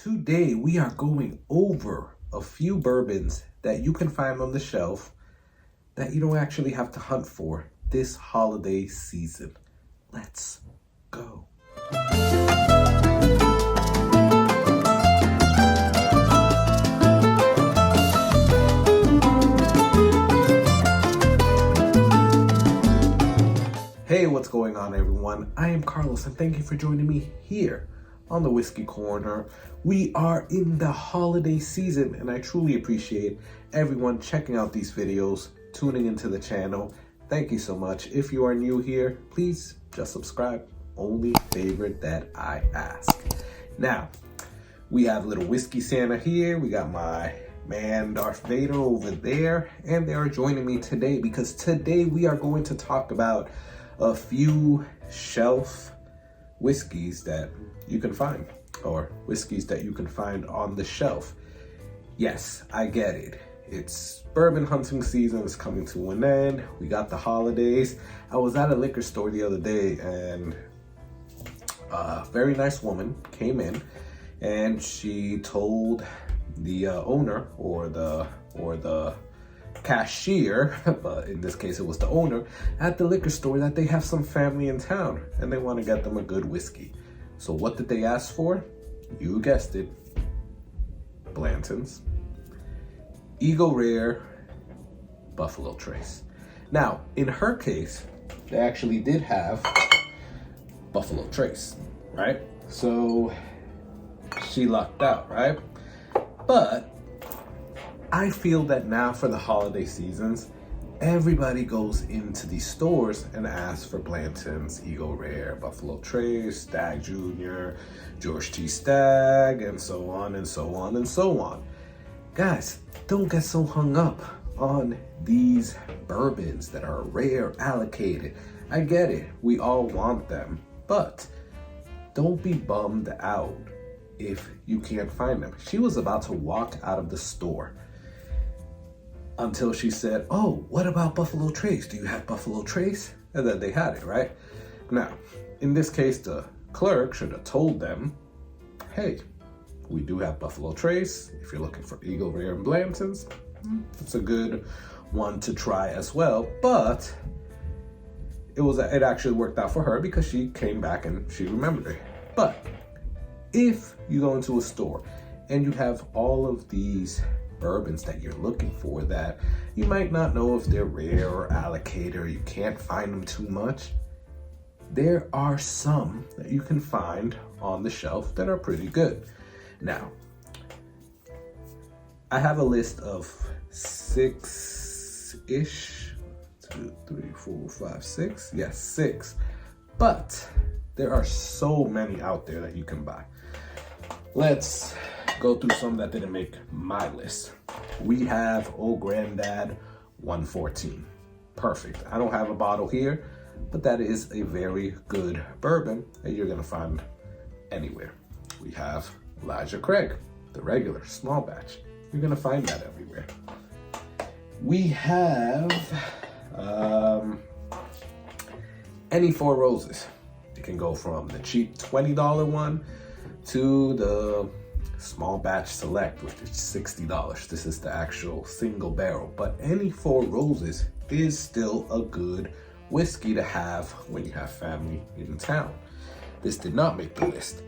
Today we are going over a few bourbons that you can find on the shelf that you don't actually have to hunt for this holiday season. Let's go. Hey, what's going on everyone? I am Carlos and thank you for joining me here on the Whiskey Corner. We are in the holiday season and I truly appreciate everyone checking out these videos, tuning into the channel. Thank you so much. If you are new here, please just subscribe. Only favorite that I ask. Now, we have little Whiskey Santa here. We got my man Darth Vader over there, and they are joining me today because today we are going to talk about a few shelf whiskeys that you can find, or whiskeys that you can find on the shelf. Yes, I get it. It's bourbon hunting season is coming to an end. We got the holidays. I was at a liquor store the other day and a very nice woman came in and she told the owner or the cashier, but in this case it was the owner at the liquor store, that they have some family in town and they want to get them a good whiskey. So what did they ask for? You guessed it, Blanton's Eagle Rare Buffalo Trace. Now, in her case, they actually did have Buffalo Trace, right? So she lucked out, right? But I feel that now for the holiday seasons, everybody goes into these stores and asks for Blanton's Eagle Rare, Buffalo Trace, Stag Jr., George T. Stag, and so on and so on and so on. Guys, don't get so hung up on these bourbons that are rare, allocated. I get it, we all want them, but don't be bummed out if you can't find them. She was about to walk out of the store until she said, oh, what about Buffalo Trace? Do you have Buffalo Trace? And then they had it, right? Now, in this case, the clerk should have told them, hey, we do have Buffalo Trace. If you're looking for Eagle Rare and Blanton's, it's a good one to try as well. But it actually worked out for her because she came back and she remembered it. But if you go into a store and you have all of these bourbons that you're looking for that you might not know if they're rare or allocated, or you can't find them too much, there are some that you can find on the shelf that are pretty good. Now, I have a list of 6-ish, 2, 3, 4, 5, 6, yes, 6, but there are so many out there that you can buy. Let's go through some that didn't make my list. We have Old Grandad 114. Perfect. I don't have a bottle here, but that is a very good bourbon that you're gonna find anywhere. We have Elijah Craig, the regular small batch. You're gonna find that everywhere. We have any Four Roses. You can go from the cheap $20 one to the small batch select, which is $60. This is the actual single barrel, but any Four Roses is still a good whiskey to have when you have family in town. This did not make the list.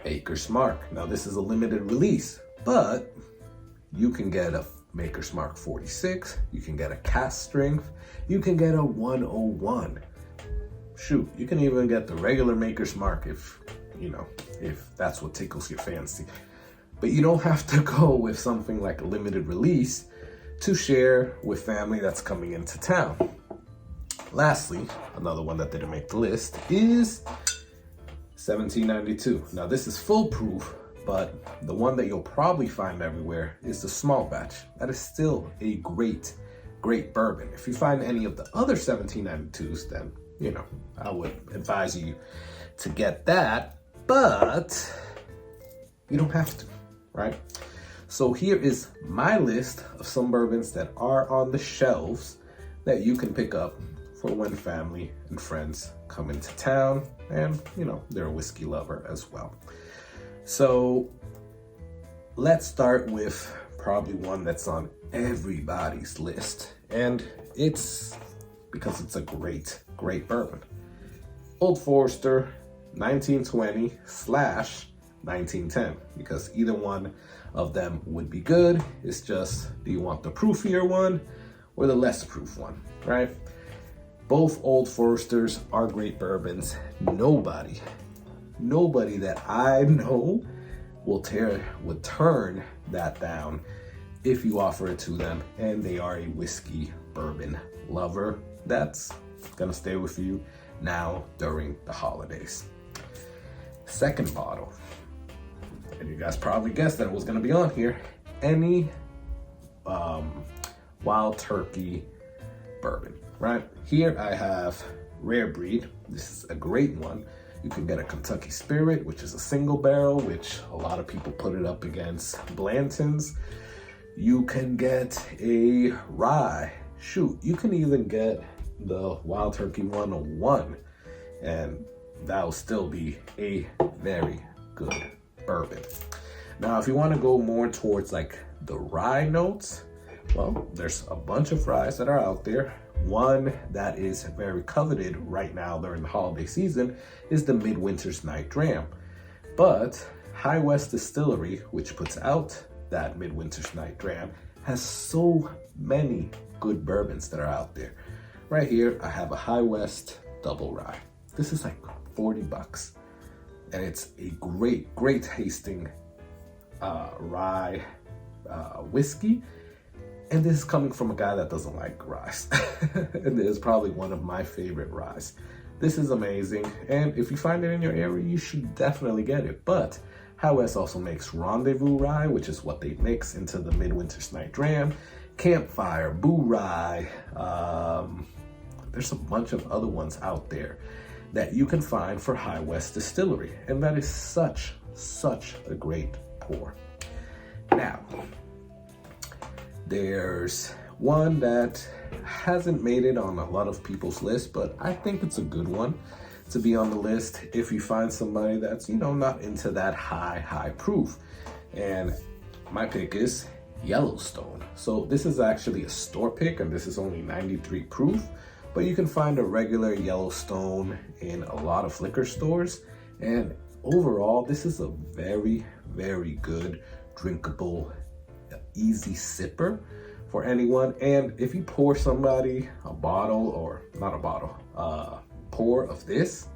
Maker's Mark. Now this is a limited release, but you can get a Maker's Mark 46, you can get a cask strength, you can get a 101. Shoot, you can even get the regular Maker's Mark if that's what tickles your fancy. But you don't have to go with something like a limited release to share with family that's coming into town. Lastly, another one that didn't make the list is 1792. Now this is full proof, but the one that you'll probably find everywhere is the small batch. That is still a great bourbon. If you find any of the other 1792s, then I would advise you to get that, but you don't have to, right? So here is my list of some bourbons that are on the shelves that you can pick up for when family and friends come into town and, you know, they're a whiskey lover as well. So let's start with probably one that's on everybody's list. And it's because it's a great bourbon. Old Forester 1920/1910, because either one of them would be good. It's just, do you want the proofier one or the less proof one, right? Both Old Foresters are great bourbons. Nobody that I know would turn that down if you offer it to them and they are a whiskey bourbon lover. That's gonna stay with you now during the holidays. Second bottle, and you guys probably guessed that it was gonna be on here, any Wild Turkey bourbon, right? Here I have Rare Breed. This is a great one. You can get a Kentucky Spirit, which is a single barrel, which a lot of people put it up against Blanton's. You can get a rye. Shoot, you can even get the Wild Turkey 101, and that'll still be a very good bourbon. Now, if you want to go more towards like the rye notes, well, there's a bunch of ryes that are out there. One that is very coveted right now during the holiday season is the Midwinter's Night Dram. But High West Distillery, which puts out that Midwinter's Night Dram, has so many good bourbons that are out there. Right here, I have a High West Double Rye. This is like $40, and it's a great tasting rye whiskey. And this is coming from a guy that doesn't like rye. And it is probably one of my favorite ryes. This is amazing, and if you find it in your area, you should definitely get it. But High West also makes Rendezvous Rye, which is what they mix into the Midwinter's Night Dram, Campfire, Boo Rye. There's a bunch of other ones out there that you can find for High West Distillery, and that is such a great pour. Now, there's one that hasn't made it on a lot of people's list, but I think it's a good one to be on the list if you find somebody that's, you know, not into that high proof. And my pick is Yellowstone. So this is actually a store pick, and this is only 93 proof, but you can find a regular Yellowstone in a lot of liquor stores. And overall, this is a very good, drinkable, easy sipper for anyone. And if you pour somebody a bottle, or not a bottle, pour of this,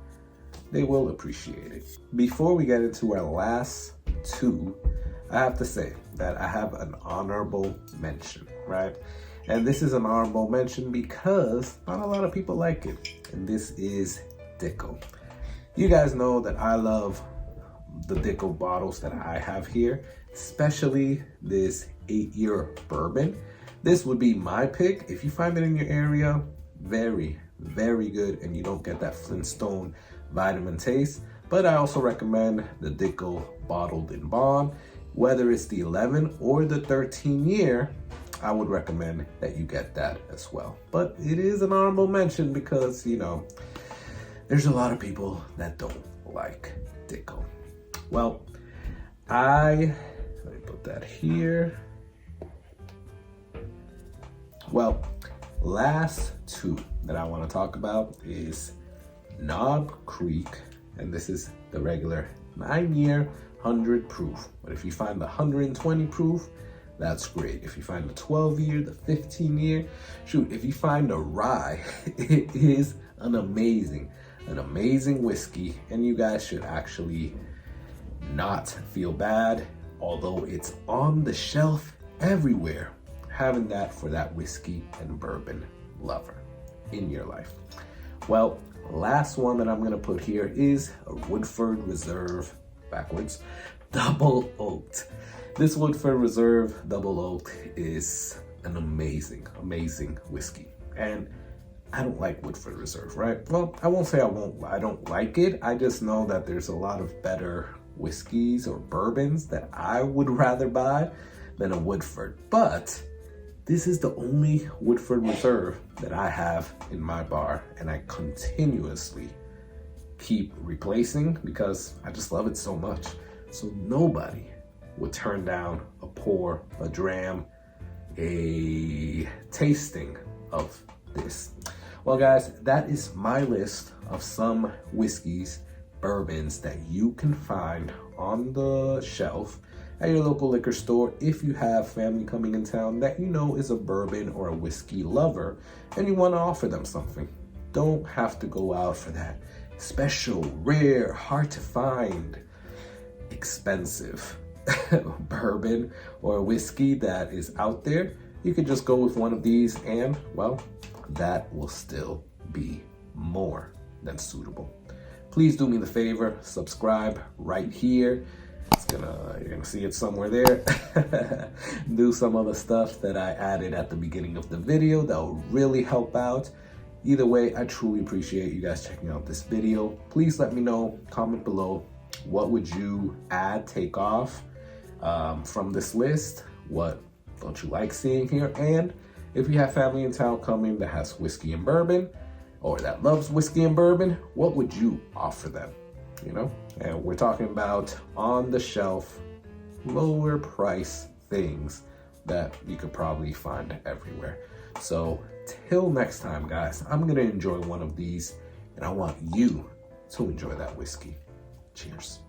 they will appreciate it. Before we get into our last two, I have to say that I have an honorable mention, right? And this is an honorable mention because not a lot of people like it, and this is Deco. You guys know that I love the Deco bottles that I have here, especially this 8-year bourbon. This would be my pick. If you find it in your area, very good, and you don't get that Flintstone vitamin taste. But I also recommend the Deco bottled in bond. Whether it's the 11 or the 13 year, I would recommend that you get that as well. But it is an honorable mention because, you know, there's a lot of people that don't like Deco. Well, let me put that here. Well, last two that I want to talk about is Knob Creek, and this is the regular 9-year 100 proof. But if you find the 120 proof, that's great. If you find the 12-year, the 15-year, shoot, if you find a rye, it is an amazing whiskey, and you guys should actually not feel bad, although it's on the shelf everywhere, having that for that whiskey and bourbon lover in your life. Well, last one that I'm gonna put here is a Woodford Reserve, backwards, double oaked. This Woodford Reserve double oaked is an amazing whiskey. And I don't like Woodford Reserve, right? Well, I won't say I don't like it. I just know that there's a lot of better whiskeys or bourbons that I would rather buy than a Woodford. But This is the only Woodford Reserve that I have in my bar, and I continuously keep replacing because I just love it so much. So nobody would turn down a pour, a dram, a tasting of this. Well guys, that is my list of some whiskeys, bourbons that you can find on the shelf at your local liquor store if you have family coming in town that you know is a bourbon or a whiskey lover and you want to offer them something. Don't have to go out for that special, rare, hard to find, expensive bourbon or whiskey that is out there. You could just go with one of these and, well, that will still be more than suitable. Please do me the favor, subscribe right here. You're gonna see it somewhere there. Do some other stuff that I added at the beginning of the video that will really help out. Either way, I truly appreciate you guys checking out this video. Please let me know, comment below, what would you add, take off from this list? What don't you like seeing here? And if you have family in town coming that has whiskey and bourbon, or that loves whiskey and bourbon, what would you offer them? You know, and we're talking about on the shelf, lower price things that you could probably find everywhere. So till next time, guys, I'm gonna enjoy one of these, and I want you to enjoy that whiskey. Cheers.